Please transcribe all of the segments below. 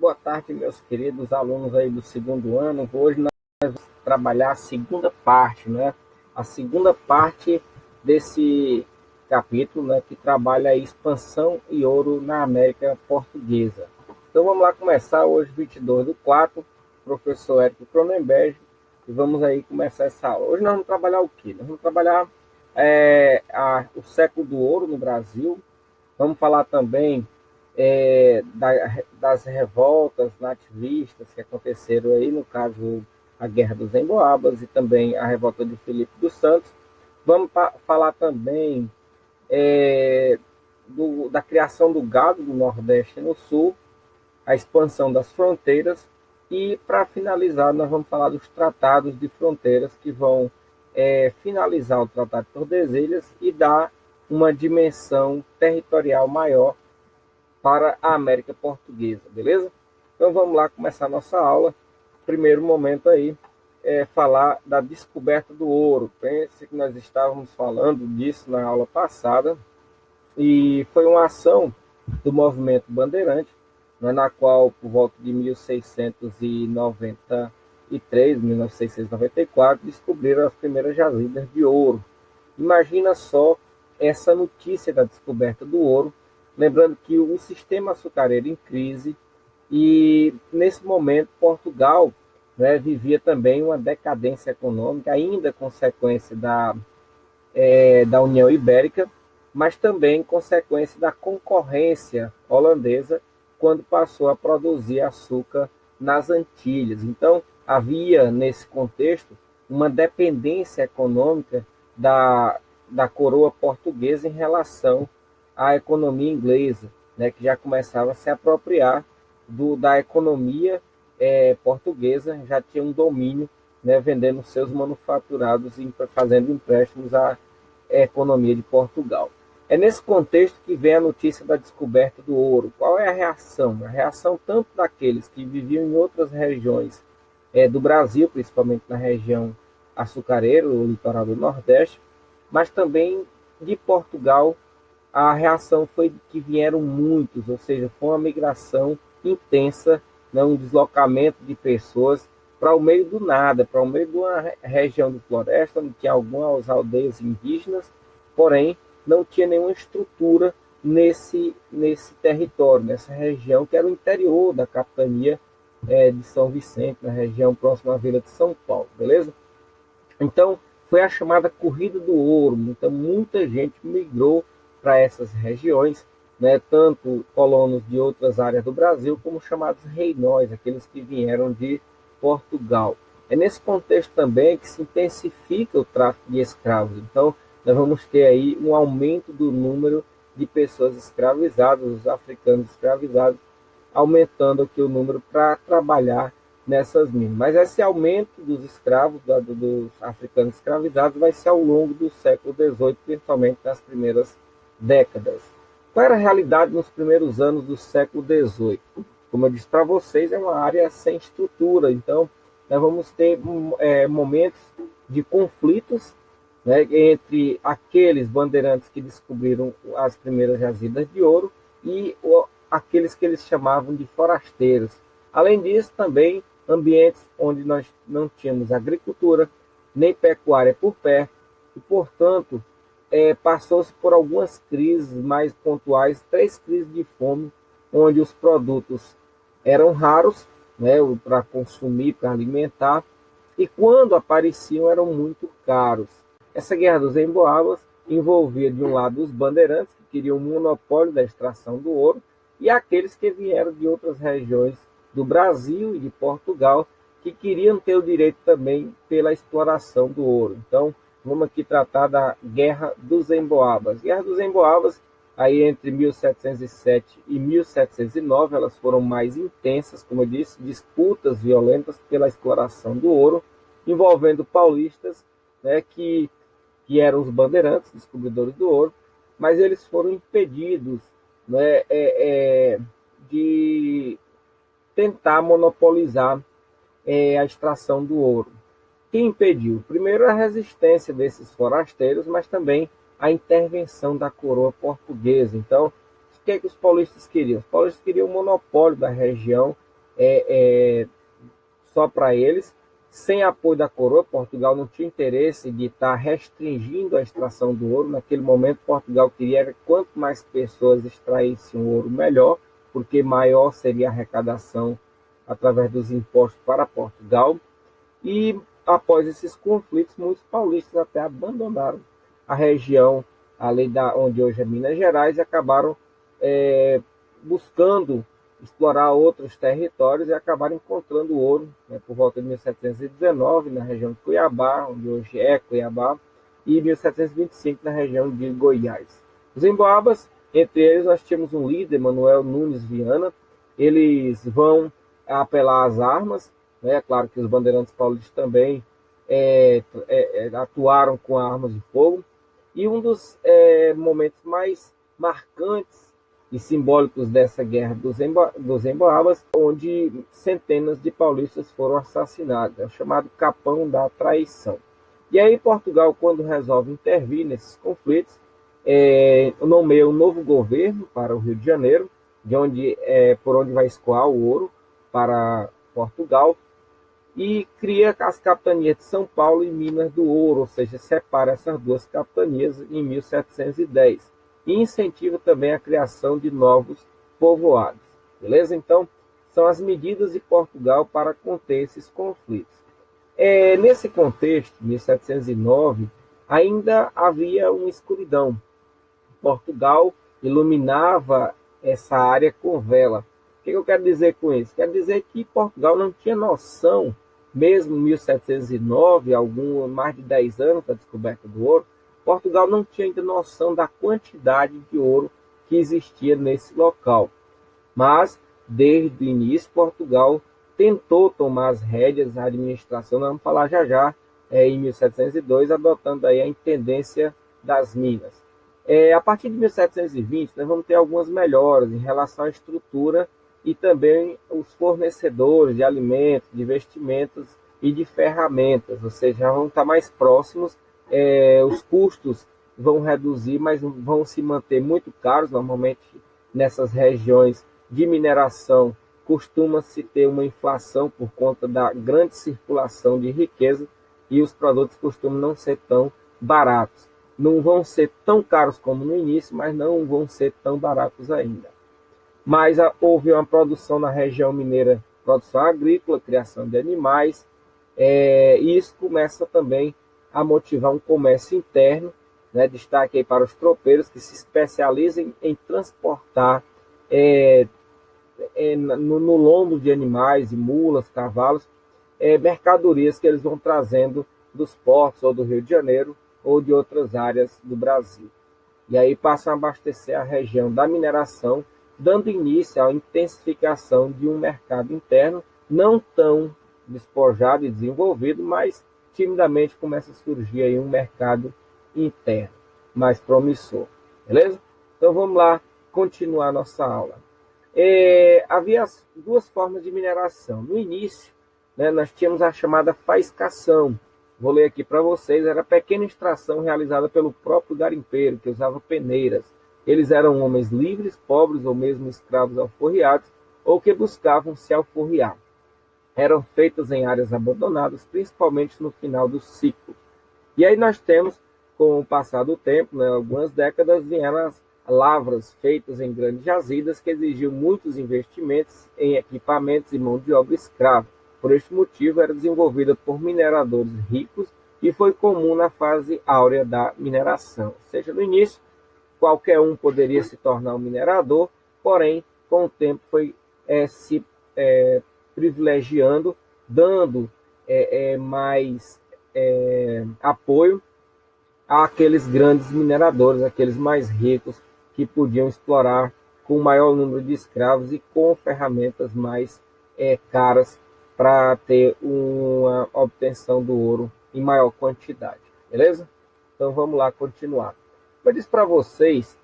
Boa tarde, meus queridos alunos aí do segundo ano. Hoje nós vamos trabalhar a segunda parte, né? A segunda parte desse capítulo, né, que trabalha a expansão e ouro na América Portuguesa. Então vamos lá começar hoje, 22/4, professor Érico Cronenberg, e vamos aí começar essa aula. Hoje nós vamos trabalhar o quê? Nós vamos trabalhar o século do ouro no Brasil. Vamos falar também das revoltas nativistas que aconteceram aí, no caso, a Guerra dos Emboabas e também a revolta de Filipe dos Santos. Vamos falar também da criação do gado do Nordeste e no Sul, a expansão das fronteiras e, para finalizar, nós vamos falar dos tratados de fronteiras que vão finalizar o Tratado de Tordesilhas e dar uma dimensão territorial maior para a América Portuguesa, beleza? Então vamos lá começar a nossa aula. Primeiro momento aí é falar da descoberta do ouro. Pense que nós estávamos falando disso na aula passada e foi uma ação do movimento Bandeirante, né, na qual, por volta de 1693, 1694, descobriram as primeiras jazidas de ouro. Imagina só essa notícia da descoberta do ouro, lembrando que o sistema açucareiro em crise e, nesse momento, Portugal, né, vivia também uma decadência econômica, ainda consequência da União Ibérica, mas também consequência da concorrência holandesa quando passou a produzir açúcar nas Antilhas. Então, havia, nesse contexto, uma dependência econômica da coroa portuguesa em relação à economia inglesa, né, que já começava a se apropriar da economia portuguesa, já tinha um domínio, né, vendendo seus manufaturados e fazendo empréstimos à economia de Portugal. É nesse contexto que vem a notícia da descoberta do ouro. Qual é a reação? A reação tanto daqueles que viviam em outras regiões do Brasil, principalmente na região açucareira, o litoral do Nordeste, mas também de Portugal. A reação foi que vieram muitos, ou seja, foi uma migração intensa, né, um deslocamento de pessoas para o meio do nada, para o meio de uma região de floresta, onde tinha algumas aldeias indígenas, porém não tinha nenhuma estrutura nesse território, nessa região que era o interior da capitania de São Vicente, na região próxima à Vila de São Paulo, beleza? Então, foi a chamada Corrida do Ouro. Então, muita gente migrou para essas regiões, né, tanto colonos de outras áreas do Brasil, como chamados reinóis, aqueles que vieram de Portugal. É nesse contexto também que se intensifica o tráfico de escravos. Então, nós vamos ter aí um aumento do número de pessoas escravizadas, os africanos escravizados, aumentando aqui o número para trabalhar nessas minas. Mas esse aumento dos escravos, dos africanos escravizados, vai ser ao longo do século XVIII, principalmente nas primeiras décadas. Qual era a realidade nos primeiros anos do século XVIII? Como eu disse para vocês, é uma área sem estrutura, então nós vamos ter momentos de conflitos, né, entre aqueles bandeirantes que descobriram as primeiras jazidas de ouro e aqueles que eles chamavam de forasteiros. Além disso, também ambientes onde nós não tínhamos agricultura, nem pecuária por perto, e, portanto, passou-se por algumas crises mais pontuais, 3 crises de fome, onde os produtos eram raros, né, para consumir, para alimentar, e quando apareciam eram muito caros. Essa Guerra dos Emboabas envolvia, de um lado, os bandeirantes, que queriam o monopólio da extração do ouro, e aqueles que vieram de outras regiões do Brasil e de Portugal, que queriam ter o direito também pela exploração do ouro. Então, vamos aqui tratar da Guerra dos Emboabas. Guerra dos Emboabas, aí entre 1707 e 1709, elas foram mais intensas, como eu disse, disputas violentas pela exploração do ouro, envolvendo paulistas, né, que eram os bandeirantes, descobridores do ouro, mas eles foram impedidos, né, de tentar monopolizar a extração do ouro. Quem impediu? Primeiro, a resistência desses forasteiros, mas também a intervenção da coroa portuguesa. Então, o que os paulistas queriam? Os paulistas queriam o monopólio da região só para eles, sem apoio da coroa. Portugal não tinha interesse de estar restringindo a extração do ouro. Naquele momento, Portugal queria quanto mais pessoas extraíssem o ouro, melhor, porque maior seria a arrecadação através dos impostos para Portugal. E após esses conflitos, muitos paulistas até abandonaram a região ali onde hoje é Minas Gerais e acabaram buscando explorar outros territórios e acabaram encontrando ouro, né, por volta de 1719, na região de Cuiabá, onde hoje é Cuiabá, e 1725, na região de Goiás. Os emboabas, entre eles, nós tínhamos um líder, Manuel Nunes Viana. Eles vão apelar às armas, né? É claro que os bandeirantes paulistas também atuaram com armas de fogo, e um dos momentos mais marcantes e simbólicos dessa guerra dos emboabas, onde centenas de paulistas foram assassinados, é o chamado Capão da Traição. E aí Portugal, quando resolve intervir nesses conflitos, nomeia um novo governo para o Rio de Janeiro, por onde vai escoar o ouro para Portugal, e cria as capitanias de São Paulo e Minas do Ouro, ou seja, separa essas duas capitanias em 1710. E incentiva também a criação de novos povoados. Beleza? Então, são as medidas de Portugal para conter esses conflitos. Nesse contexto, 1709, ainda havia uma escuridão. Portugal iluminava essa área com vela. O que eu quero dizer com isso? Quero dizer que Portugal não tinha noção, mesmo em 1709, mais de 10 anos da descoberta do ouro, Portugal não tinha ainda noção da quantidade de ouro que existia nesse local. Mas, desde o início, Portugal tentou tomar as rédeas da administração, nós vamos falar já já, em 1702, adotando aí a intendência das minas. A partir de 1720, nós vamos ter algumas melhoras em relação à estrutura e também os fornecedores de alimentos, de vestimentos e de ferramentas, ou seja, vão estar mais próximos, os custos vão reduzir, mas vão se manter muito caros. Normalmente, nessas regiões de mineração, costuma-se ter uma inflação por conta da grande circulação de riqueza e os produtos costumam não ser tão baratos. Não vão ser tão caros como no início, mas não vão ser tão baratos ainda. Mas houve uma produção na região mineira, produção agrícola, criação de animais, e isso começa também a motivar um comércio interno, né? Destaque aí para os tropeiros que se especializem em transportar no lombo de animais, de mulas, cavalos, mercadorias que eles vão trazendo dos portos ou do Rio de Janeiro ou de outras áreas do Brasil. E aí passam a abastecer a região da mineração, dando início à intensificação de um mercado interno não tão despojado e desenvolvido, mas timidamente começa a surgir aí um mercado interno mais promissor. Beleza? Então vamos lá continuar nossa aula. Havia duas formas de mineração. No início, né, nós tínhamos a chamada faiscação. Vou ler aqui para vocês. Era a pequena extração realizada pelo próprio garimpeiro, que usava peneiras. Eles eram homens livres, pobres ou mesmo escravos alforriados, ou que buscavam se alforriar. Eram feitas em áreas abandonadas, principalmente no final do ciclo. E aí nós temos, com o passar do tempo, né, algumas décadas, vieram as lavras feitas em grandes jazidas que exigiam muitos investimentos em equipamentos e mão de obra escrava. Por este motivo, era desenvolvida por mineradores ricos e foi comum na fase áurea da mineração. Ou seja, no início, qualquer um poderia se tornar um minerador, porém, com o tempo foi se privilegiando, dando mais apoio àqueles grandes mineradores, aqueles mais ricos, que podiam explorar com maior número de escravos e com ferramentas mais caras para ter uma obtenção do ouro em maior quantidade. Beleza? Então vamos lá continuar. Eu disse para vocês,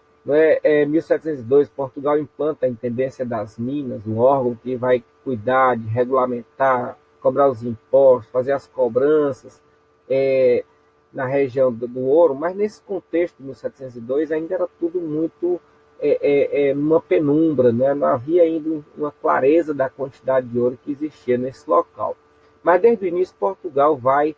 em 1702, Portugal implanta a Intendência das Minas, um órgão que vai cuidar de regulamentar, cobrar os impostos, fazer as cobranças na região do ouro, mas nesse contexto, de 1702, ainda era tudo muito uma penumbra, né? Não havia ainda uma clareza da quantidade de ouro que existia nesse local. Mas desde o início, Portugal vai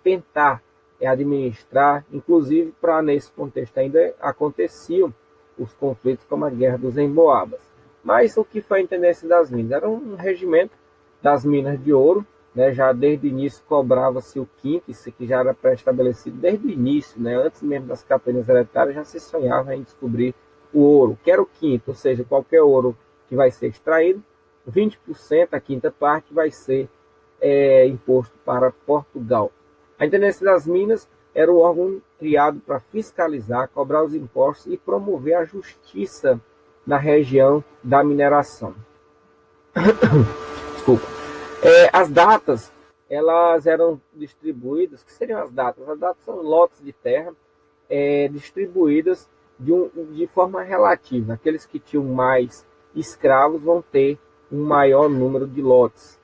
tentar administrar, inclusive para nesse contexto ainda aconteciam os conflitos como a Guerra dos Emboabas. Mas o que foi a Intendência das Minas? Era um regimento das minas de ouro, né? Já desde o início cobrava-se o quinto, isso aqui já era pré-estabelecido desde o início, né? Antes mesmo das campanhas hereditárias já se sonhava em descobrir o ouro, que era o quinto, ou seja, qualquer ouro que vai ser extraído, 20%, a quinta parte, vai ser imposto para Portugal. A Intendência das Minas era o órgão criado para fiscalizar, cobrar os impostos e promover a justiça na região da mineração. Desculpa. As datas, elas eram distribuídas. O que seriam as datas? As datas são lotes de terra distribuídas de forma relativa. Aqueles que tinham mais escravos vão ter um maior número de lotes,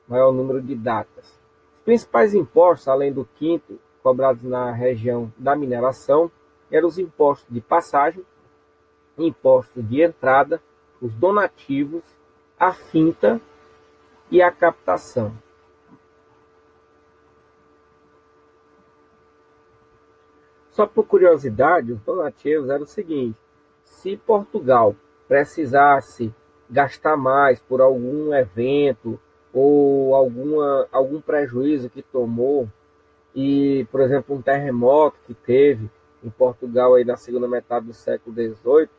maior número de datas. Os principais impostos, além do quinto, cobrados na região da mineração, eram os impostos de passagem, impostos de entrada, os donativos, a finta e a captação. Só por curiosidade, os donativos eram o seguinte: se Portugal precisasse gastar mais por algum evento ou algum prejuízo que tomou, e, por exemplo, um terremoto que teve em Portugal aí na segunda metade do século XVIII,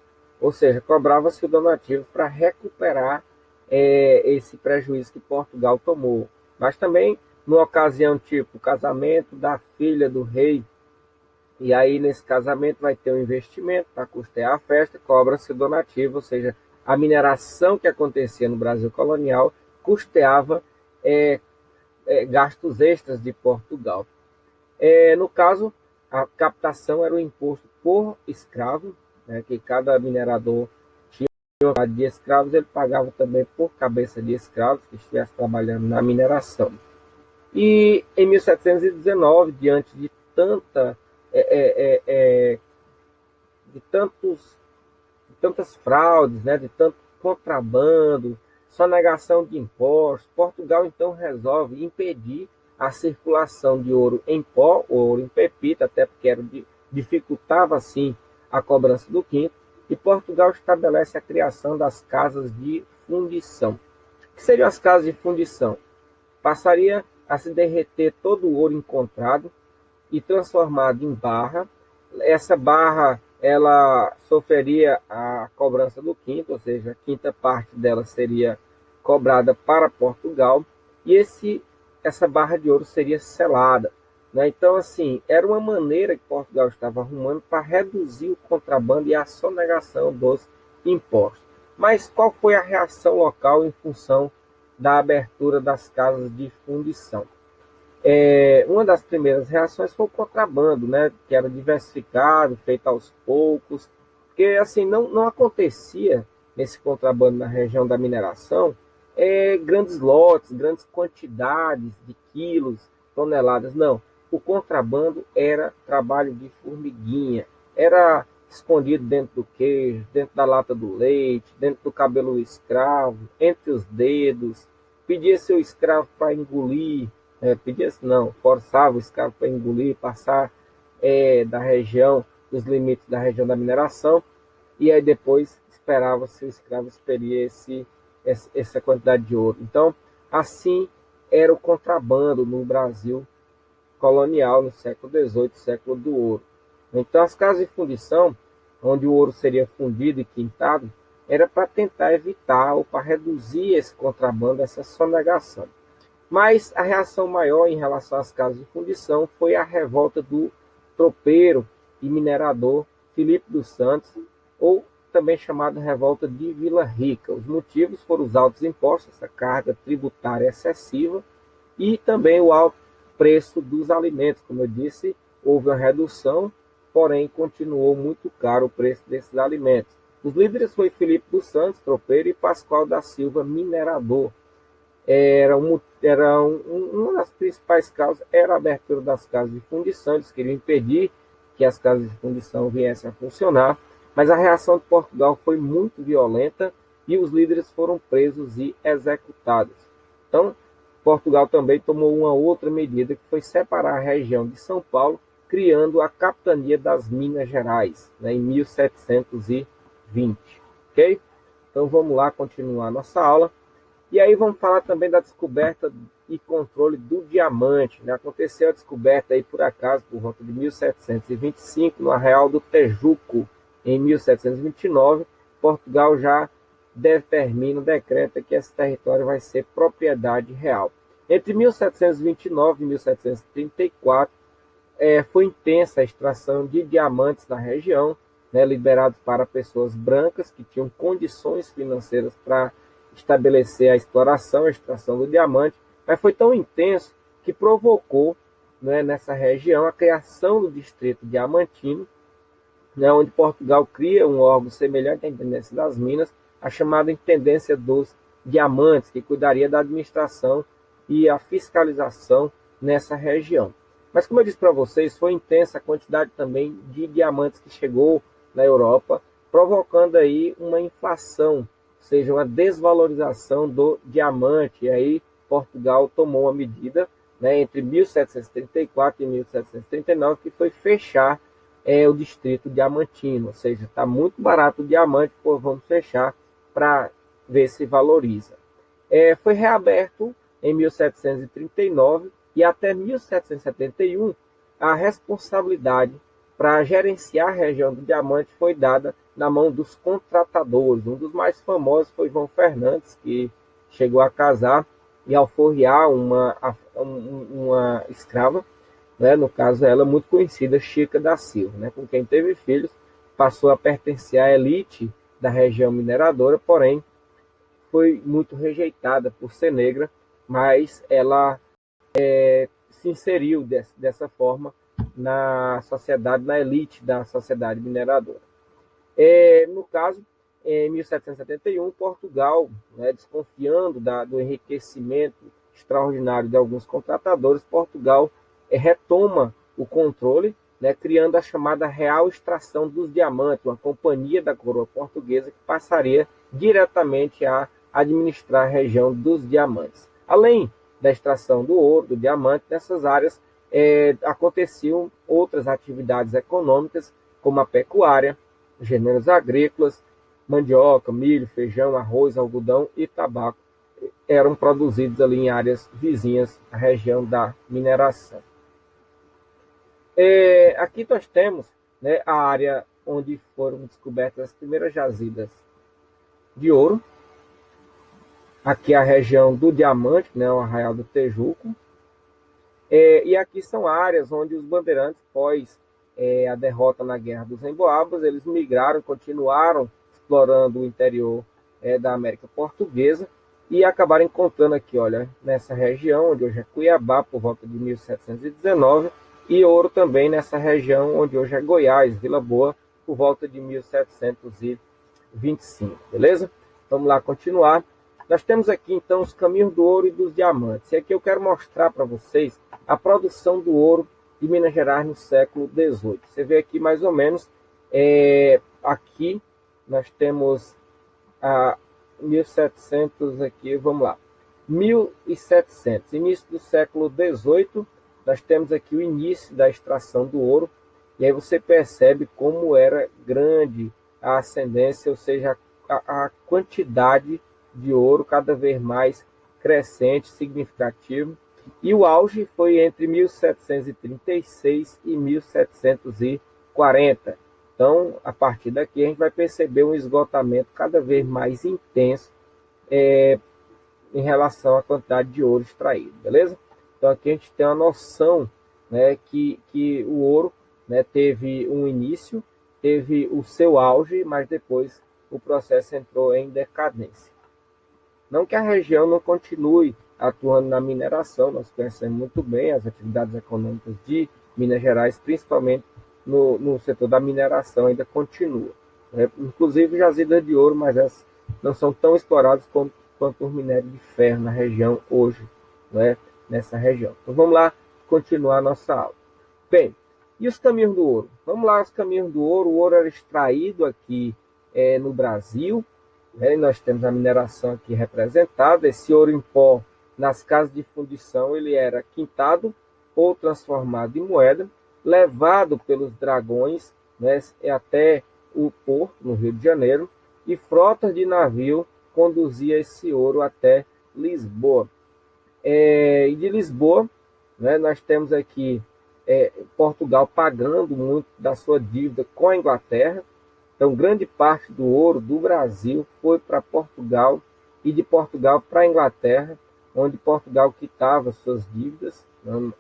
ou seja, cobrava-se o donativo para recuperar esse prejuízo que Portugal tomou. Mas também, numa ocasião tipo o casamento da filha do rei, e aí nesse casamento vai ter um investimento para custear a festa, cobra-se o donativo, ou seja, a mineração que acontecia no Brasil colonial custeava gastos extras de Portugal. No caso, a captação era o imposto por escravo, né, que cada minerador tinha uma quantidade de escravos, ele pagava também por cabeça de escravos que estivesse trabalhando na mineração. E em 1719, diante de de tantas fraudes, né, de tanto contrabando, sonegação de impostos, Portugal então resolve impedir a circulação de ouro em pó, ouro em pepita, até porque dificultava assim a cobrança do quinto, e Portugal estabelece a criação das casas de fundição. O que seriam as casas de fundição? Passaria a se derreter todo o ouro encontrado e transformado em barra. Essa barra ela sofreria a cobrança do quinto, ou seja, a quinta parte dela seria cobrada para Portugal, e essa barra de ouro seria selada, né? Então, assim, era uma maneira que Portugal estava arrumando para reduzir o contrabando e a sonegação dos impostos. Mas qual foi a reação local em função da abertura das casas de fundição? Uma das primeiras reações foi o contrabando, né, que era diversificado, feito aos poucos, porque assim não acontecia nesse contrabando na região da mineração grandes lotes, grandes quantidades de quilos, toneladas, não. O contrabando era trabalho de formiguinha, era escondido dentro do queijo, dentro da lata do leite, dentro do cabelo do escravo, entre os dedos, pedia seu escravo para engolir, pedia-se não, forçava o escravo para engolir, passar da região, dos limites da região da mineração, e aí depois esperava-se o escravo expelir essa quantidade de ouro. Então, assim era o contrabando no Brasil colonial, no século XVIII, século do ouro. Então, as casas de fundição, onde o ouro seria fundido e quintado, era para tentar evitar ou para reduzir esse contrabando, essa sonegação. Mas a reação maior em relação às casas de fundição foi a revolta do tropeiro e minerador Filipe dos Santos, ou também chamada revolta de Vila Rica. Os motivos foram os altos impostos, essa carga tributária excessiva, e também o alto preço dos alimentos. Como eu disse, houve uma redução, porém continuou muito caro o preço desses alimentos. Os líderes foram Filipe dos Santos, tropeiro, e Pascoal da Silva, minerador. Uma das principais causas era a abertura das casas de fundição. Eles queriam impedir que as casas de fundição viessem a funcionar, Mas a reação de Portugal foi muito violenta e os líderes foram presos e executados. Então, Portugal também tomou uma outra medida, que foi separar a região de São Paulo, criando a capitania das Minas Gerais, né, em 1720. Ok? Então vamos lá continuar nossa aula. E aí vamos falar também da descoberta e controle do diamante, né? Aconteceu a descoberta aí por acaso por volta de 1725 no Arraial do Tejuco. Em 1729, Portugal já determina, decreta que esse território vai ser propriedade real. Entre 1729 e 1734, foi intensa a extração de diamantes na região, né, liberados para pessoas brancas que tinham condições financeiras para estabelecer a exploração, a extração do diamante, mas foi tão intenso que provocou, né, nessa região a criação do distrito diamantino, né, onde Portugal cria um órgão semelhante à Intendência das Minas, a chamada Intendência dos Diamantes, que cuidaria da administração e a fiscalização nessa região. Mas como eu disse para vocês, foi intensa a quantidade também de diamantes que chegou na Europa, provocando aí uma inflação, ou seja, uma desvalorização do diamante. E aí Portugal tomou uma medida, né, entre 1734 e 1739, que foi fechar o distrito diamantino, ou seja, está muito barato o diamante, pô, vamos fechar para ver se valoriza. Foi reaberto em 1739 e até 1771 a responsabilidade para gerenciar a região do diamante foi dada na mão dos contratadores. Um dos mais famosos foi João Fernandes, que chegou a casar e alforriar uma escrava, né, no caso ela muito conhecida, Chica da Silva, né, com quem teve filhos, passou a pertencer à elite da região mineradora, porém foi muito rejeitada por ser negra, mas ela se inseriu dessa forma na sociedade, na elite da sociedade mineradora. No caso, em 1771, Portugal, né, desconfiando do enriquecimento extraordinário de alguns contratadores, Portugal retoma o controle, né, criando a chamada Real Extração dos Diamantes, uma companhia da coroa portuguesa que passaria diretamente a administrar a região dos diamantes. Além da extração do ouro, do diamante, nessas áreas aconteciam outras atividades econômicas, como a pecuária, gêneros agrícolas, mandioca, milho, feijão, arroz, algodão e tabaco eram produzidos ali em áreas vizinhas à região da mineração. Aqui nós temos, né, a área onde foram descobertas as primeiras jazidas de ouro. Aqui a região do diamante, né, o Arraial do Tejuco. E aqui são áreas onde os bandeirantes, após a derrota na Guerra dos Emboabas, eles migraram, continuaram explorando o interior da América Portuguesa e acabaram encontrando aqui, olha, nessa região, onde hoje é Cuiabá, por volta de 1719, e ouro também nessa região, onde hoje é Goiás, Vila Boa, por volta de 1725, beleza? Vamos lá continuar. Nós temos aqui, então, os caminhos do ouro e dos diamantes. E aqui eu quero mostrar para vocês a produção do ouro de Minas Gerais no século XVIII. Você vê aqui, mais ou menos, aqui nós temos a 1700, aqui, vamos lá, 1700, início do século XVIII, nós temos aqui o início da extração do ouro, e aí você percebe como era grande a ascendência, ou seja, a quantidade de ouro cada vez mais crescente, significativo, e o auge foi entre 1736 e 1740. Então, a partir daqui, a gente vai perceber um esgotamento cada vez mais intenso em relação à quantidade de ouro extraído, beleza? Então, aqui a gente tem uma noção, né, que o ouro, né, teve um início, teve o seu auge, mas depois o processo entrou em decadência. Não que a região não continue atuando na mineração, nós conhecemos muito bem as atividades econômicas de Minas Gerais, principalmente no setor da mineração, ainda continua. Inclusive jazidas de ouro, mas essas não são tão exploradas quanto os minérios de ferro na região hoje, nessa região. Então vamos lá continuar a nossa aula. Bem, E os caminhos do ouro? Vamos lá, os caminhos do ouro. O ouro era extraído aqui no Brasil, né? E nós temos a mineração aqui representada. Esse ouro em pó, nas casas de fundição, ele era quintado ou transformado em moeda, levado pelos dragões, né, até o porto, no Rio de Janeiro, e frotas de navio conduzia esse ouro até Lisboa. E de Lisboa, né, nós temos aqui Portugal pagando muito da sua dívida com a Inglaterra. Então, grande parte do ouro do Brasil foi para Portugal e de Portugal para a Inglaterra, onde Portugal quitava suas dívidas,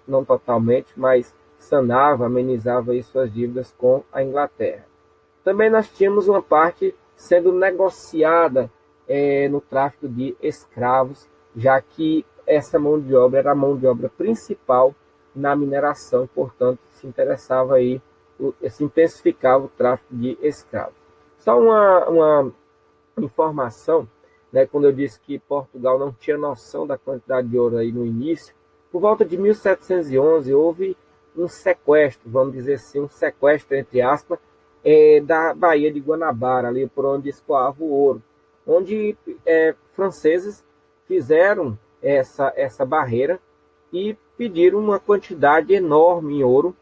não totalmente, mas sanava, amenizava aí suas dívidas com a Inglaterra. Também nós tínhamos uma parte sendo negociada no tráfico de escravos, já que essa mão de obra era a mão de obra principal na mineração, portanto, se intensificava o tráfico de escravos. Só uma informação, né, quando eu disse que Portugal não tinha noção da quantidade de ouro aí no início, por volta de 1711 houve um sequestro, vamos dizer assim, um sequestro, entre aspas, da Baía de Guanabara, ali por onde escoava o ouro, onde franceses fizeram essa barreira e pediram uma quantidade enorme em ouro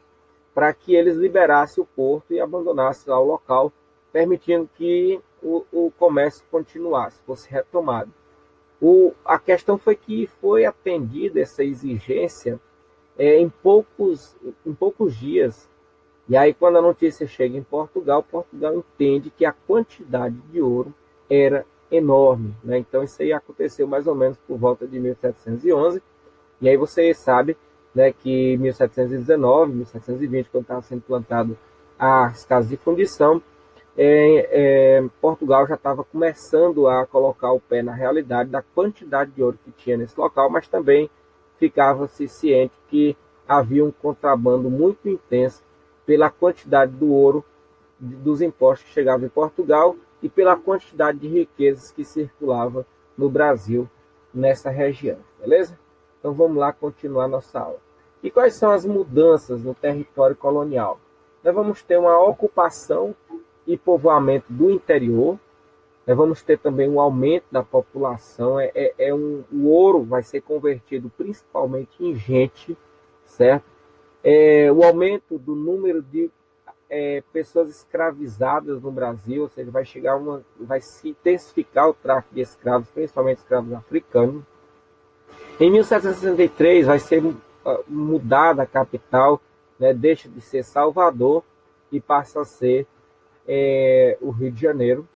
para que eles liberassem o porto e abandonassem lá o local, permitindo que o comércio continuasse, fosse retomado. A questão foi que foi atendida essa exigência em poucos dias. E aí, quando a notícia chega em Portugal, Portugal entende que a quantidade de ouro era enorme, né? Então, isso aí aconteceu mais ou menos por volta de 1711. E aí você sabe, né, que em 1719, 1720, quando estava sendo plantado as casas de fundição, Portugal já estava começando a colocar o pé na realidade da quantidade de ouro que tinha nesse local, mas também ficava-se ciente que havia um contrabando muito intenso pela quantidade do ouro, dos impostos que chegavam em Portugal e pela quantidade de riquezas que circulava no Brasil nessa região, beleza? Então vamos lá continuar nossa aula. E quais são as mudanças no território colonial? Nós vamos ter uma ocupação e povoamento do interior. Nós vamos ter também um aumento da população. O ouro vai ser convertido principalmente em gente, certo? O aumento do número de pessoas escravizadas no Brasil, ou seja, vai se intensificar o tráfico de escravos, principalmente escravos africanos. Em 1763 vai ser mudada a capital, né, deixa de ser Salvador e passa a ser o Rio de Janeiro.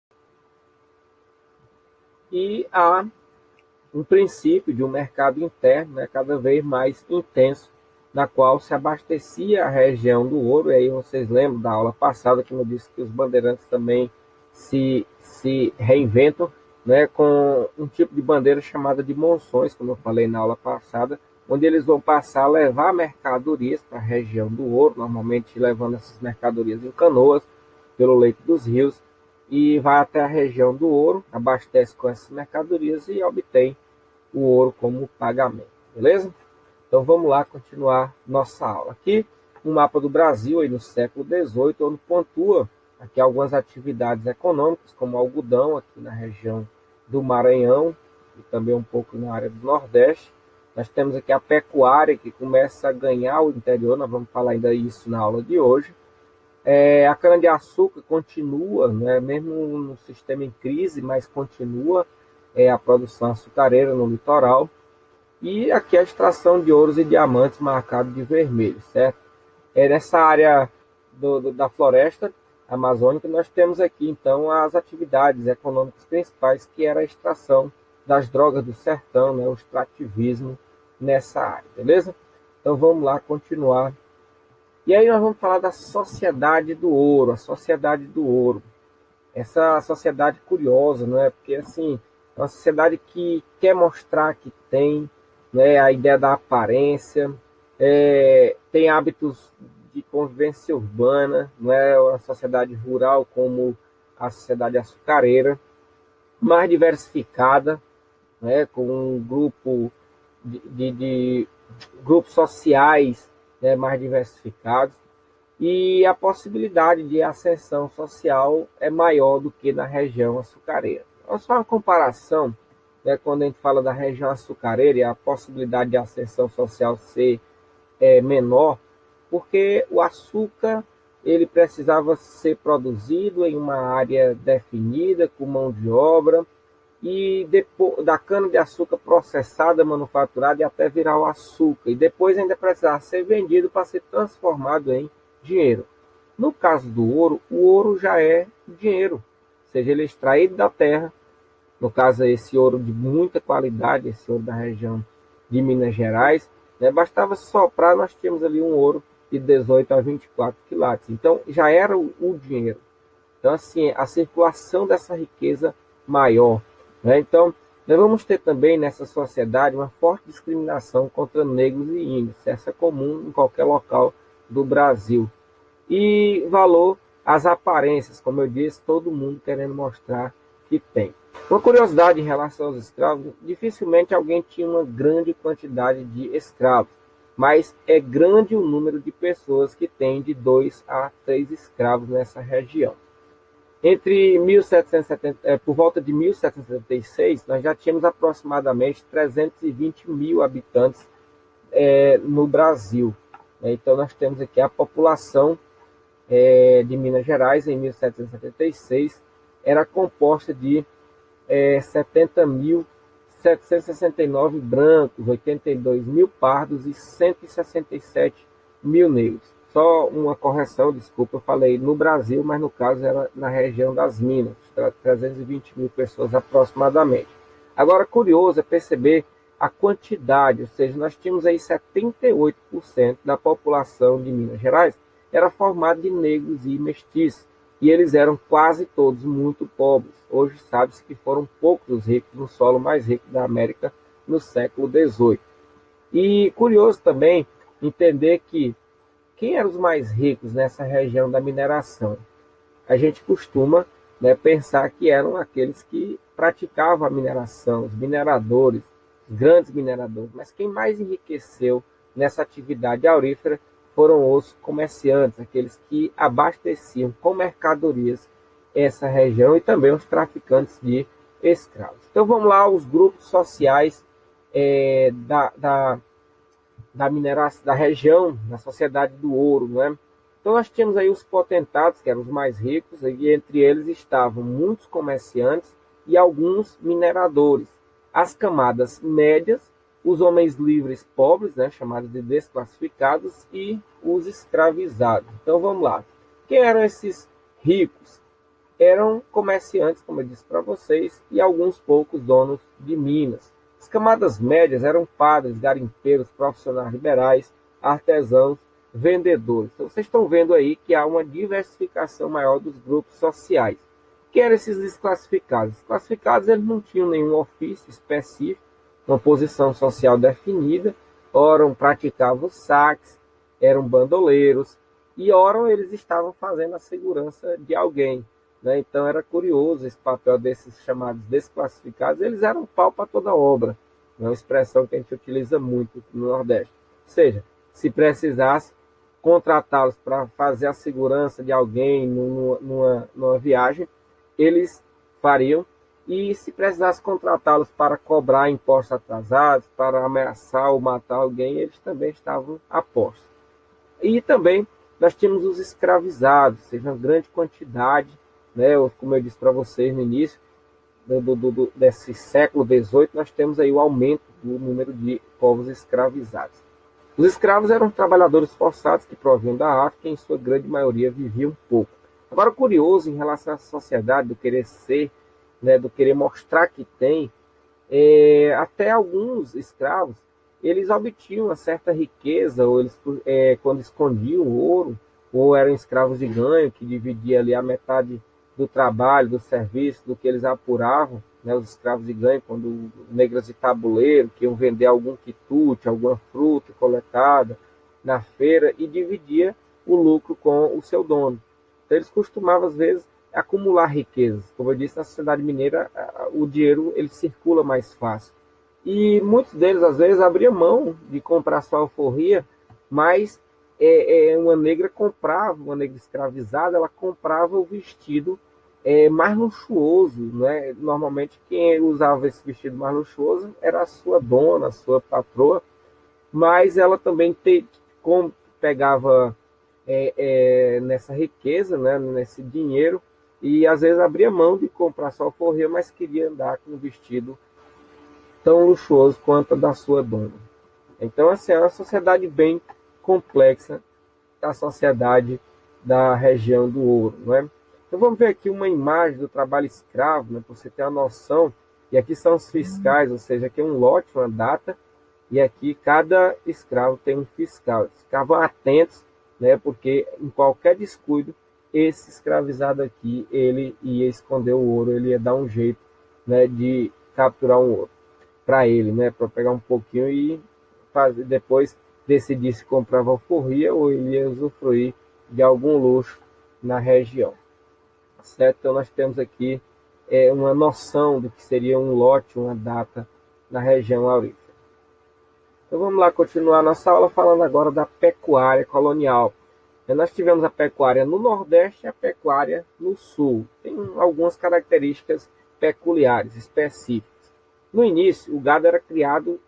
E há um princípio de um mercado interno, né, cada vez mais intenso, na qual se abastecia a região do ouro. E aí vocês lembram da aula passada que eu disse que os bandeirantes também se reinventam, né, com um tipo de bandeira chamada de monções, como eu falei na aula passada, onde eles vão passar a levar mercadorias para a região do ouro, normalmente levando essas mercadorias em canoas, pelo leito dos rios, e vai até a região do ouro, abastece com essas mercadorias e obtém o ouro como pagamento, beleza? Então vamos lá continuar nossa aula. Aqui um mapa do Brasil aí no século XVIII, onde pontua aqui algumas atividades econômicas, como algodão aqui na região do Maranhão e também um pouco na área do Nordeste. Nós temos aqui a pecuária, que começa a ganhar o interior, nós vamos falar ainda isso na aula de hoje. A cana-de-açúcar continua, né, mesmo no sistema em crise, mas continua a produção açucareira no litoral. E aqui a extração de ouros e diamantes marcado de vermelho, certo? Nessa área da floresta amazônica, nós temos aqui, então, as atividades econômicas principais, que era a extração das drogas do sertão, né, o extrativismo nessa área, beleza? Então, vamos lá continuar. E aí nós vamos falar da Sociedade do Ouro, a Sociedade do Ouro. Essa sociedade curiosa, não é? Porque, assim, é uma sociedade que quer mostrar que tem, né, a ideia da aparência, tem hábitos de convivência urbana, não é uma sociedade rural como a sociedade açucareira, mais diversificada, né, com um grupo de grupos sociais, né, mais diversificados. e a possibilidade de ascensão social é maior do que na região açucareira. Vamos fazer uma comparação, né, quando a gente fala da região açucareira e a possibilidade de ascensão social ser menor, porque o açúcar ele precisava ser produzido em uma área definida, com mão de obra, e depois da cana-de-açúcar processada, manufaturada e até virar o açúcar. E depois ainda precisava ser vendido para ser transformado em dinheiro. No caso do ouro, o ouro já é dinheiro, ou seja, ele é extraído da terra. No caso, esse ouro de muita qualidade, esse ouro da região de Minas Gerais, né, bastava soprar, nós tínhamos ali um ouro de 18 a 24 quilates. Então, já era o dinheiro. Então, assim, a circulação dessa riqueza maior. Né? Então, nós vamos ter também nessa sociedade uma forte discriminação contra negros e índios. Essa é comum em qualquer local do Brasil. E valor às aparências, como eu disse, todo mundo querendo mostrar que tem. Uma curiosidade em relação aos escravos, dificilmente alguém tinha uma grande quantidade de escravos, mas é grande o número de pessoas que tem de 2 a 3 escravos nessa região. Entre 1770, por volta de 1776, nós já tínhamos aproximadamente 320 mil habitantes no Brasil. Então, nós temos aqui a população de Minas Gerais, em 1776, era composta de 70.769 brancos, 82 mil pardos e 167 mil negros. Só uma correção, desculpa, eu falei no Brasil, mas no caso era na região das Minas, 320 mil pessoas aproximadamente. Agora, curioso é perceber a quantidade, ou seja, nós tínhamos aí 78% da população de Minas Gerais era formada de negros e mestiços, e eles eram quase todos muito pobres. Hoje sabe-se que foram poucos os ricos no solo mais rico da América no século XVIII. E curioso também entender que quem eram os mais ricos nessa região da mineração? A gente costuma, né, pensar que eram aqueles que praticavam a mineração, os mineradores, os grandes mineradores. Mas quem mais enriqueceu nessa atividade aurífera foram os comerciantes, aqueles que abasteciam com mercadorias essa região e também os traficantes de escravos. Então vamos lá, os grupos sociais da mineração, da região, da sociedade do ouro, né? Então nós tínhamos aí os potentados, que eram os mais ricos, e entre eles estavam muitos comerciantes e alguns mineradores. As camadas médias, os homens livres pobres, né, chamados de desclassificados, e os escravizados. Então vamos lá. Quem eram esses ricos? Eram comerciantes, como eu disse para vocês, e alguns poucos donos de minas. As camadas médias eram padres, garimpeiros, profissionais liberais, artesãos, vendedores. Então vocês estão vendo aí que há uma diversificação maior dos grupos sociais. Quem eram esses desclassificados? Os classificados eles não tinham nenhum ofício específico, uma posição social definida, ora praticavam saques, eram bandoleiros, e ora eles estavam fazendo a segurança de alguém. Né? Então era curioso esse papel desses chamados desclassificados, eles eram pau para toda obra, é uma expressão que a gente utiliza muito no Nordeste. Ou seja, se precisasse contratá-los para fazer a segurança de alguém numa viagem, eles fariam. E se precisasse contratá-los para cobrar impostos atrasados, para ameaçar ou matar alguém, eles também estavam a postos. E também nós tínhamos os escravizados, ou seja, uma grande quantidade, né, como eu disse para vocês no início, desse século XVIII, nós temos aí o aumento do número de povos escravizados. Os escravos eram trabalhadores forçados que provinham da África e, em sua grande maioria, viviam pouco. Agora, curioso em relação à sociedade, do querer ser, né, do querer mostrar que tem, até alguns escravos, eles obtinham uma certa riqueza, ou eles, quando escondiam o ouro, ou eram escravos de ganho, que dividia ali a metade do trabalho, do serviço, do que eles apuravam, né, os escravos de ganho, quando negras de tabuleiro, que iam vender algum quitute, alguma fruta coletada na feira, e dividia o lucro com o seu dono. Então, eles costumavam, às vezes, acumular riquezas. Como eu disse, na sociedade mineira, o dinheiro ele circula mais fácil. E muitos deles, às vezes, abriam mão de comprar sua alforria, mas uma negra comprava, uma negra escravizada, ela comprava o vestido mais luxuoso, né? Normalmente quem usava esse vestido mais luxuoso era a sua dona, a sua patroa, mas ela também pegava nessa riqueza, né? Nesse dinheiro, e às vezes abria mão de comprar só alforria, mas queria andar com um vestido tão luxuoso quanto a da sua dona. Então, assim, é uma sociedade bem complexa, a sociedade da região do ouro, não é? Então vamos ver aqui uma imagem do trabalho escravo, né, para você ter a noção. E aqui são os fiscais, ou seja, aqui é um lote, uma data, e aqui cada escravo tem um fiscal. Eles ficavam atentos, né, porque em qualquer descuido, esse escravizado aqui, ele ia esconder o ouro, ele ia dar um jeito, né, de capturar um ouro para ele, né, para pegar um pouquinho e fazer, depois decidir se comprava alforria ou ele ia usufruir de algum luxo na região. Certo? Então nós temos aqui uma noção do que seria um lote, uma data na região aurífera. Então vamos lá continuar nossa aula falando agora da pecuária colonial. Nós tivemos a pecuária no Nordeste e a pecuária no Sul. Tem algumas características peculiares, específicas. No início, o gado era criado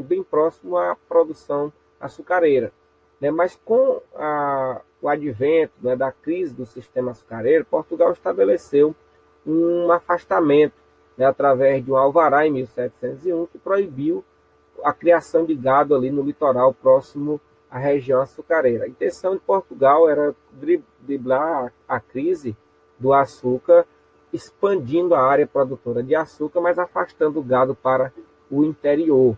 bem próximo à produção açucareira, né? Mas com o advento, né, da crise do sistema açucareiro, Portugal estabeleceu um afastamento, né, através de um alvará em 1701 que proibiu a criação de gado ali no litoral próximo à região açucareira. A intenção de Portugal era driblar a crise do açúcar, expandindo a área produtora de açúcar, mas afastando o gado para o interior.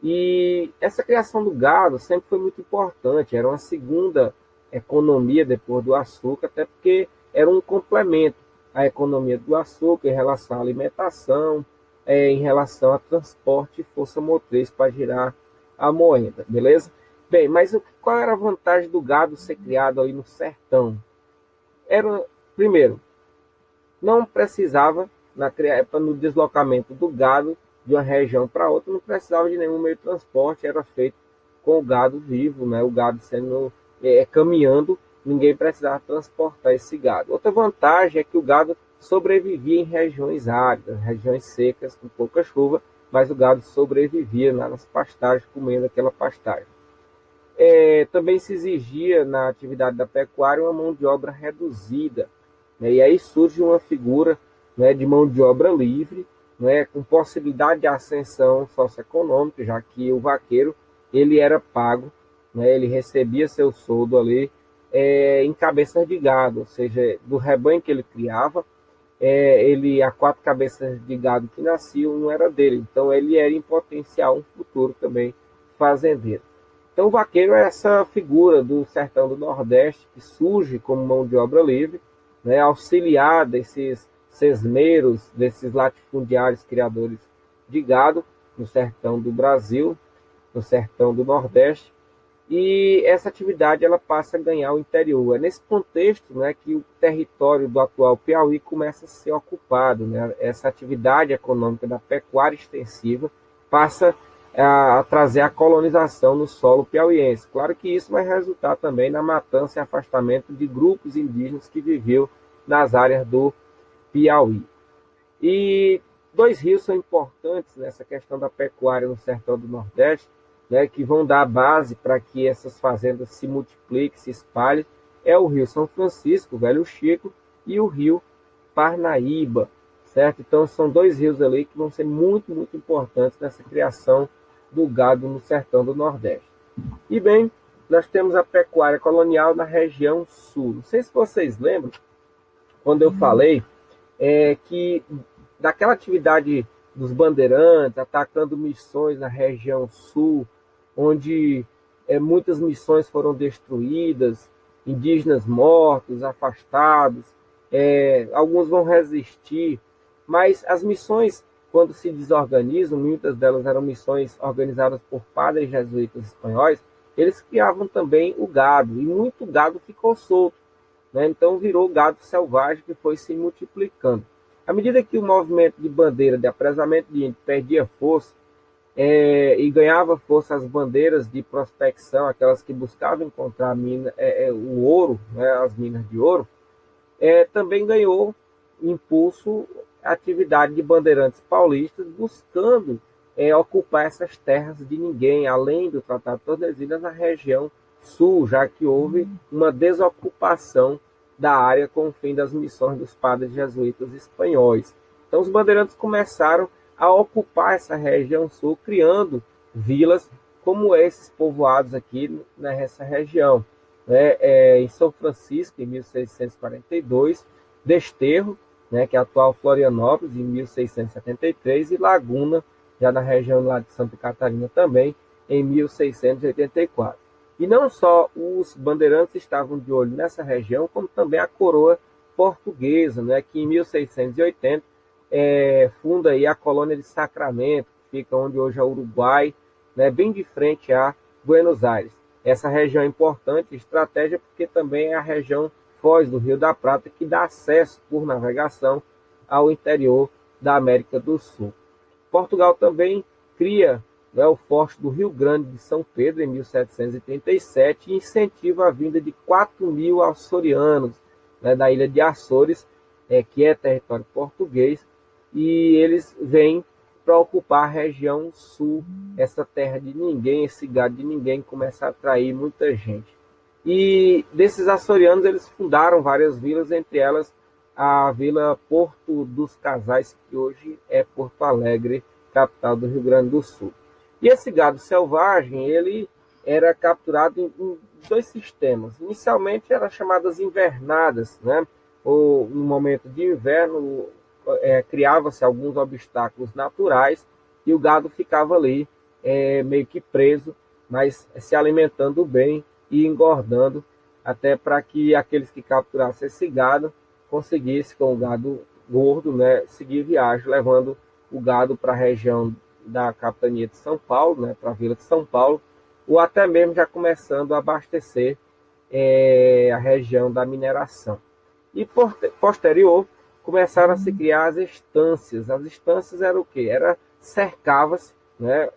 E essa criação do gado sempre foi muito importante, era uma segunda economia depois do açúcar, até porque era um complemento à economia do açúcar em relação à alimentação, em relação a transporte e força motriz para girar a moeda, beleza? Bem, mas qual era a vantagem do gado ser criado aí no sertão? Primeiro, não precisava, no deslocamento do gado de uma região para outra, não precisava de nenhum meio de transporte, era feito com o gado vivo, né? O gado sendo caminhando, ninguém precisava transportar esse gado. Outra vantagem é que o gado sobrevivia em regiões áridas, regiões secas, com pouca chuva, mas o gado sobrevivia nas pastagens, comendo aquela pastagem. Também se exigia na atividade da pecuária uma mão de obra reduzida, né? E aí surge uma figura, né, de mão de obra livre, né, com possibilidade de ascensão socioeconômica, já que o vaqueiro ele era pago, né, ele recebia seu soldo ali em cabeças de gado, ou seja, do rebanho que ele criava, a 4 cabeças de gado que nasciam, não era dele, então ele era em potencial um futuro também fazendeiro. Então o vaqueiro é essa figura do sertão do Nordeste que surge como mão de obra livre, né, auxiliar desses sesmeiros, desses latifundiários criadores de gado no sertão do Brasil, no sertão do Nordeste, e essa atividade ela passa a ganhar o interior. É nesse contexto, né, que o território do atual Piauí começa a ser ocupado, né? Essa atividade econômica da pecuária extensiva passa a trazer a colonização no solo piauiense. Claro que isso vai resultar também na matança e afastamento de grupos indígenas que viviam nas áreas do Piauí. E 2 rios são importantes nessa questão da pecuária no sertão do Nordeste, né, que vão dar a base para que essas fazendas se multipliquem, se espalhem. É o rio São Francisco, o Velho Chico, e o rio Parnaíba, certo? Então são 2 rios ali que vão ser muito, muito importantes nessa criação do gado no sertão do Nordeste. E bem, nós temos a pecuária colonial na região sul. Não sei se vocês lembram, quando eu falei que daquela atividade dos bandeirantes, atacando missões na região sul, onde muitas missões foram destruídas, indígenas mortos, afastados, alguns vão resistir, mas as missões, quando se desorganizam, muitas delas eram missões organizadas por padres jesuítas espanhóis, eles criavam também o gado, e muito gado ficou solto, né? Então virou gado selvagem que foi se multiplicando. À medida que o movimento de bandeira de apresamento de índio perdia força, e ganhava força as bandeiras de prospecção, aquelas que buscavam encontrar o ouro, né, as minas de ouro, também ganhou impulso a atividade de bandeirantes paulistas buscando ocupar essas terras de ninguém, além do Tratado de Tordesilhas, na região sul, já que houve uma desocupação da área com o fim das missões dos padres jesuítas espanhóis. Então, os bandeirantes começaram a ocupar essa região sul, criando vilas como esses povoados aqui nessa região. Em São Francisco, em 1642, Desterro, né, que é a atual Florianópolis, em 1673, e Laguna, já na região lá de Santa Catarina também, em 1684. E não só os bandeirantes estavam de olho nessa região, como também a coroa portuguesa, né, que em 1680 funda aí a colônia de Sacramento, que fica onde hoje é o Uruguai, né, bem de frente a Buenos Aires. Essa região é importante, estratégia, porque também é a região foz do Rio da Prata, que dá acesso por navegação ao interior da América do Sul. Portugal também cria, né, o Forte do Rio Grande de São Pedro, em 1737, e incentiva a vinda de 4.000 açorianos, né, da ilha de Açores, que é território português, e eles vêm para ocupar a região sul, essa terra de ninguém, esse gado de ninguém, começa a atrair muita gente. E desses açorianos, eles fundaram várias vilas, entre elas a Vila Porto dos Casais, que hoje é Porto Alegre, capital do Rio Grande do Sul. E esse gado selvagem, ele era capturado em dois sistemas. Inicialmente eram chamadas invernadas, né? Ou no momento de inverno, criava-se alguns obstáculos naturais e o gado ficava ali meio que preso, mas se alimentando bem e engordando, até para que aqueles que capturassem esse gado conseguissem, com o gado gordo, né, seguir viagem, levando o gado para a região da capitania de São Paulo, né, para a vila de São Paulo, ou até mesmo já começando a abastecer a região da mineração. E posterior, começaram a se criar as estâncias. As estâncias eram o quê? Cercava-se, né,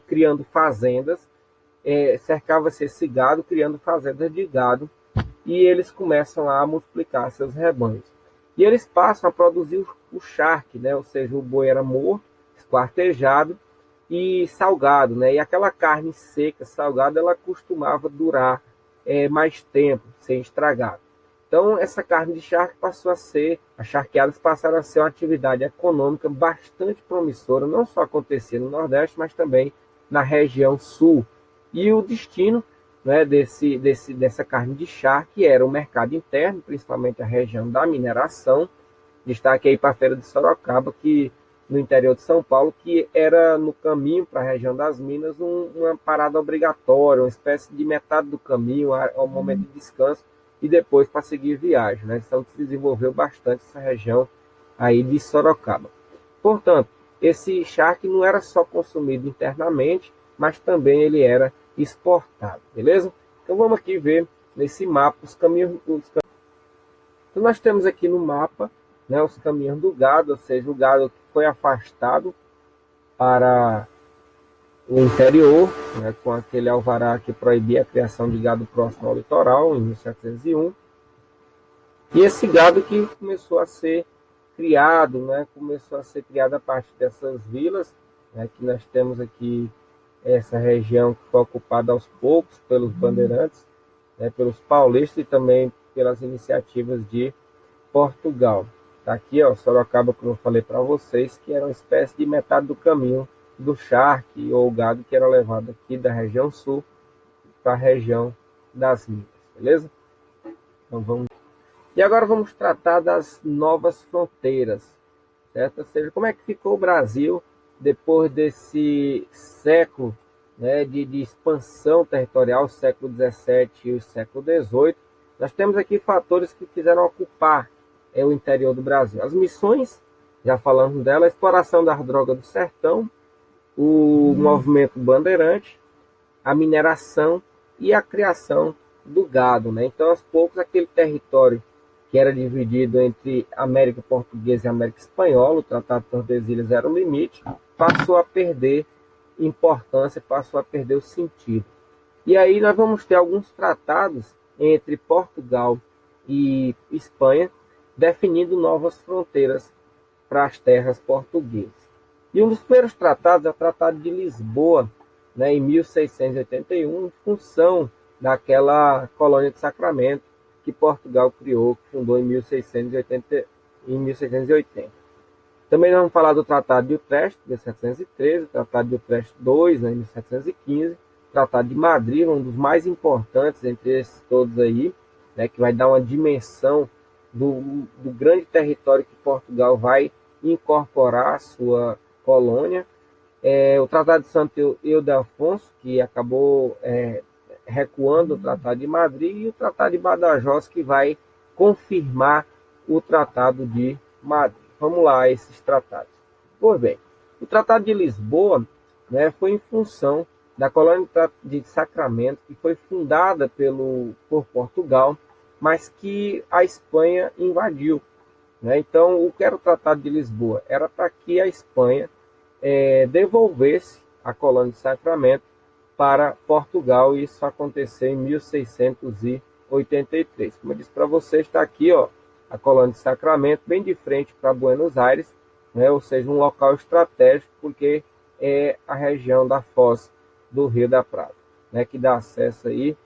criando fazendas, cercava-se esse gado, criando fazendas de gado, e eles começam a multiplicar seus rebanhos. E eles passam a produzir o charque, né, ou seja, o boi era morto, esquartejado e salgado, né, e aquela carne seca, salgada, ela costumava durar mais tempo, sem estragar. Então, essa carne de charque passou a ser, as charqueadas passaram a ser uma atividade econômica bastante promissora, não só acontecia no Nordeste, mas também na região sul. E o destino, né, dessa carne de charque era o mercado interno, principalmente a região da mineração. Destaque aí para a Feira de Sorocaba, que no interior de São Paulo, que era no caminho para a região das Minas uma parada obrigatória, uma espécie de metade do caminho, ao momento de descanso, e depois para seguir viagem, né? Então se desenvolveu bastante essa região aí de Sorocaba. Portanto, esse charque não era só consumido internamente, mas também ele era exportado, beleza? Então vamos aqui ver nesse mapa os caminhos. Então nós temos aqui no mapa, né, os caminhos do gado, ou seja, o gado que foi afastado para o interior, né, com aquele alvará que proibia a criação de gado próximo ao litoral, em 1701. E esse gado que começou a ser criado, né, começou a ser criado a partir dessas vilas, né, que nós temos aqui essa região que foi ocupada aos poucos pelos bandeirantes, né, pelos paulistas e também pelas iniciativas de Portugal. Tá aqui, ó, Sorocaba, como eu falei para vocês, que era uma espécie de metade do caminho do charque ou gado que era levado aqui da região sul para a região das Minas, beleza? Então vamos. E agora vamos tratar das novas fronteiras, certo? Ou seja, como é que ficou o Brasil depois desse século, né, de expansão territorial, século XVII e o século XVIII. Nós temos aqui fatores que fizeram ocupar o interior do Brasil. As missões, já falamos dela, a exploração das drogas do sertão, o movimento bandeirante, a mineração e a criação do gado, né? Então, aos poucos, aquele território que era dividido entre América Portuguesa e América Espanhola, o Tratado de Tordesilhas era o limite, passou a perder importância passou a perder o sentido. E aí nós vamos ter alguns tratados entre Portugal e Espanha, definindo novas fronteiras para as terras portuguesas. E um dos primeiros tratados é o Tratado de Lisboa, né, em 1681, em função daquela colônia de Sacramento que Portugal criou, que fundou em 1680. Também vamos falar do Tratado de Utrecht, de 1713, o Tratado de Utrecht II, né, em 1715, o Tratado de Madrid, um dos mais importantes entre esses todos aí, né, que vai dar uma dimensão do grande território que Portugal vai incorporar à sua colônia. O Tratado de Santo Ildefonso, que acabou recuando o Tratado de Madrid, e o Tratado de Badajoz, que vai confirmar o Tratado de Madrid. Vamos lá, esses tratados. Pois bem, o Tratado de Lisboa, né, foi em função da colônia de Sacramento, que foi fundada por Portugal, mas que a Espanha invadiu, né? Então, o que era o Tratado de Lisboa? Era para que a Espanha devolvesse a colônia de Sacramento para Portugal, e isso aconteceu em 1683. Como eu disse para você, está aqui, ó, a colônia de Sacramento, bem de frente para Buenos Aires, né? Ou seja, um local estratégico, porque é a região da foz do Rio da Prata, né, que dá acesso aí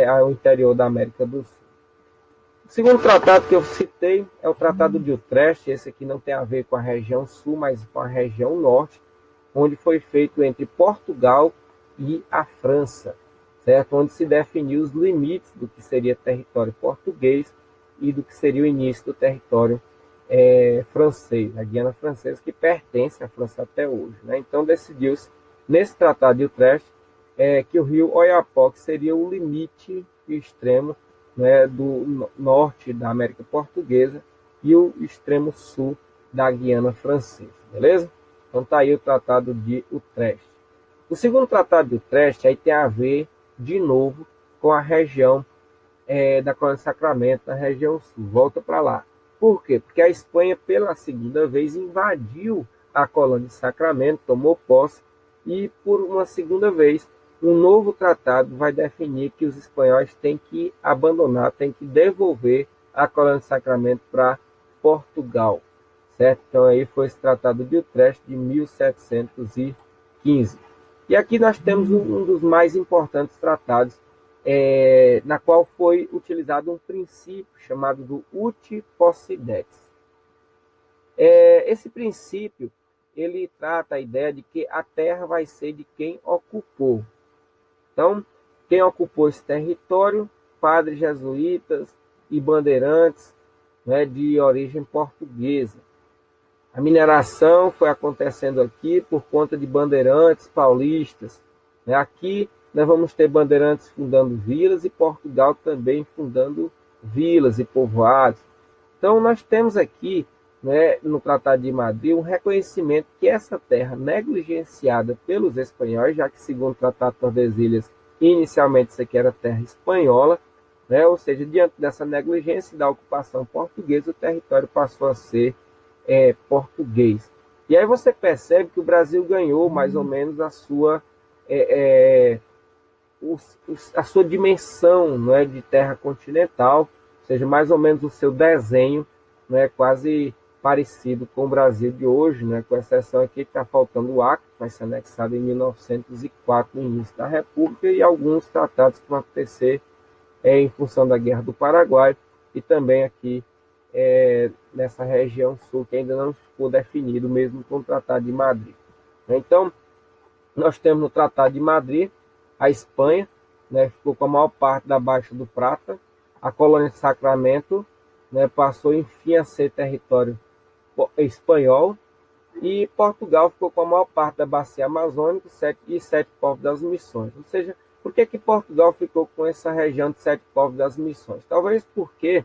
ao interior da América do Sul. O segundo tratado que eu citei é o Tratado de Utrecht. Esse aqui não tem a ver com a região sul, mas com a região norte, onde foi feito entre Portugal e a França, certo? Onde se definiu os limites do que seria território português e do que seria o início do território francês, a Guiana Francesa, que pertence à França até hoje, né? Então decidiu-se, nesse Tratado de Utrecht, que o rio Oiapoque seria o limite extremo, né, do norte da América Portuguesa e o extremo sul da Guiana Francesa, beleza? Então está aí o Tratado de Utrecht. O segundo Tratado de Utrecht aí tem a ver, de novo, com a região da colônia de Sacramento, na região sul. Volta para lá. Por quê? Porque a Espanha, pela segunda vez, invadiu a colônia de Sacramento, tomou posse, e por uma segunda vez, um novo tratado vai definir que os espanhóis têm que abandonar, têm que devolver a colônia de Sacramento para Portugal, certo? Então aí foi esse Tratado de Utrecht de 1715. E aqui nós temos um dos mais importantes tratados, na qual foi utilizado um princípio chamado do uti possidetis. Esse princípio, ele trata a ideia de que a terra vai ser de quem ocupou. Então, quem ocupou esse território? Padres jesuítas e bandeirantes, né, de origem portuguesa. A mineração foi acontecendo aqui por conta de bandeirantes paulistas, né? Aqui nós vamos ter bandeirantes fundando vilas e Portugal também fundando vilas e povoados. Então, nós temos aqui, né, no Tratado de Madrid, um reconhecimento que essa terra negligenciada pelos espanhóis, já que, segundo o Tratado de Tordesilhas, inicialmente isso aqui era terra espanhola, né, ou seja, diante dessa negligência da ocupação portuguesa, o território passou a ser português. E aí você percebe que o Brasil ganhou mais ou menos a sua dimensão, não é, de terra continental, ou seja, mais ou menos o seu desenho, não é, quase parecido com o Brasil de hoje, né, com exceção aqui que está faltando o Acre, que vai ser anexado em 1904, no início da República, e alguns tratados que vão acontecer em função da Guerra do Paraguai, e também aqui nessa região sul, que ainda não ficou definido, mesmo com o Tratado de Madrid. Então, nós temos no Tratado de Madrid a Espanha, né, ficou com a maior parte da Baixa do Prata, a colônia de Sacramento, né, passou enfim a ser território espanhol, e Portugal ficou com a maior parte da Bacia Amazônica e 7 povos das Missões. Ou seja, por que Portugal ficou com essa região de 7 povos das Missões? Talvez porque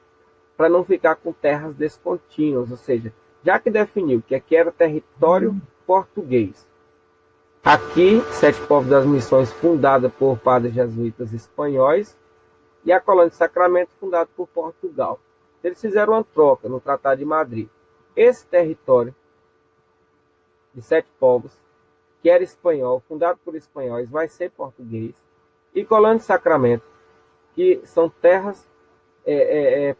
para não ficar com terras descontínuas, ou seja, já que definiu que aqui era território português, aqui, 7 povos das Missões, fundada por padres jesuítas espanhóis, e a colônia de Sacramento, fundada por Portugal. Eles fizeram uma troca no Tratado de Madrid. Esse território de 7 povos que era espanhol, fundado por espanhóis, vai ser português. E Colônia de Sacramento, que são terras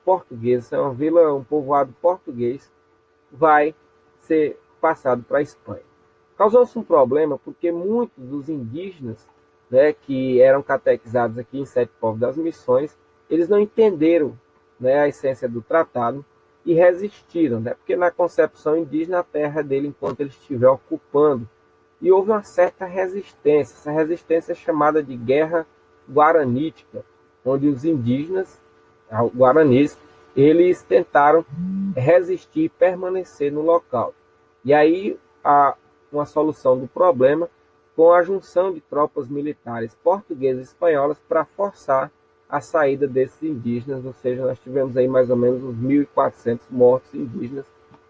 portuguesas, é uma vila, um povoado português, vai ser passado para a Espanha. Causou-se um problema porque muitos dos indígenas, né, que eram catequizados aqui em Sete Povos das Missões, eles não entenderam, né, a essência do tratado e resistiram, né, porque na concepção indígena a terra dele enquanto ele estiver ocupando. E houve uma certa resistência. Essa resistência é chamada de Guerra Guaranítica, onde os indígenas, guaranis, eles tentaram resistir e permanecer no local. E aí há uma solução do problema com a junção de tropas militares portuguesas e espanholas para forçar a saída desses indígenas, ou seja, nós tivemos aí mais ou menos uns 1.400 mortos indígenas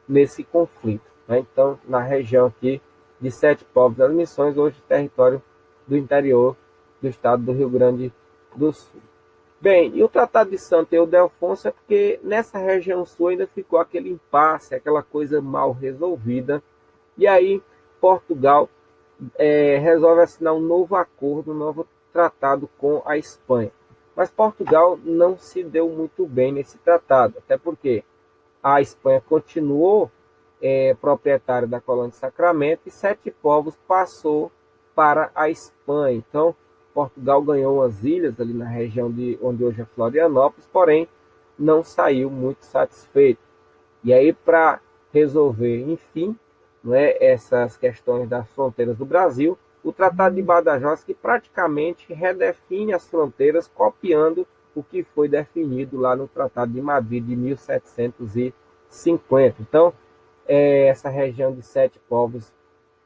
nesse conflito. Né? Então, na região aqui de Sete Povos das Missões, hoje território do interior do estado do Rio Grande do Sul. Bem, e o Tratado de Santo Ildefonso é porque nessa região sul ainda ficou aquele impasse, aquela coisa mal resolvida, e aí Portugal resolve assinar um novo acordo, um novo tratado com a Espanha. Mas Portugal não se deu muito bem nesse tratado, até porque a Espanha continuou proprietária da Colônia de Sacramento e Sete Povos passou para a Espanha. Então, Portugal ganhou umas ilhas ali na região de onde hoje é Florianópolis, porém não saiu muito satisfeito. E aí, para resolver, enfim, essas questões das fronteiras do Brasil, o Tratado de Badajoz, que praticamente redefine as fronteiras, copiando o que foi definido lá no Tratado de Madrid de 1750. Então, essa região de Sete Povos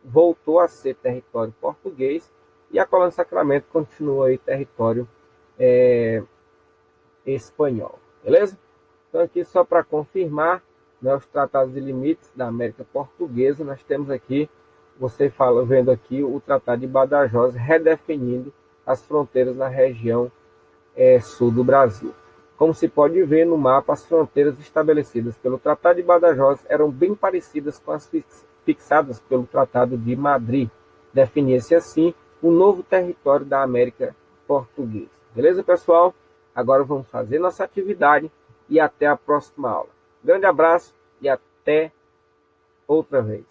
voltou a ser território português e a Colônia de Sacramento continua aí território espanhol. Beleza? Então, aqui só para confirmar, né, os tratados de limites da América Portuguesa, nós temos aqui, vendo aqui o Tratado de Badajoz redefinindo as fronteiras na região sul do Brasil. Como se pode ver no mapa, as fronteiras estabelecidas pelo Tratado de Badajoz eram bem parecidas com as fixadas pelo Tratado de Madrid. Definia-se assim o novo território da América Portuguesa. Beleza, pessoal? Agora vamos fazer nossa atividade e até a próxima aula. Grande abraço e até outra vez.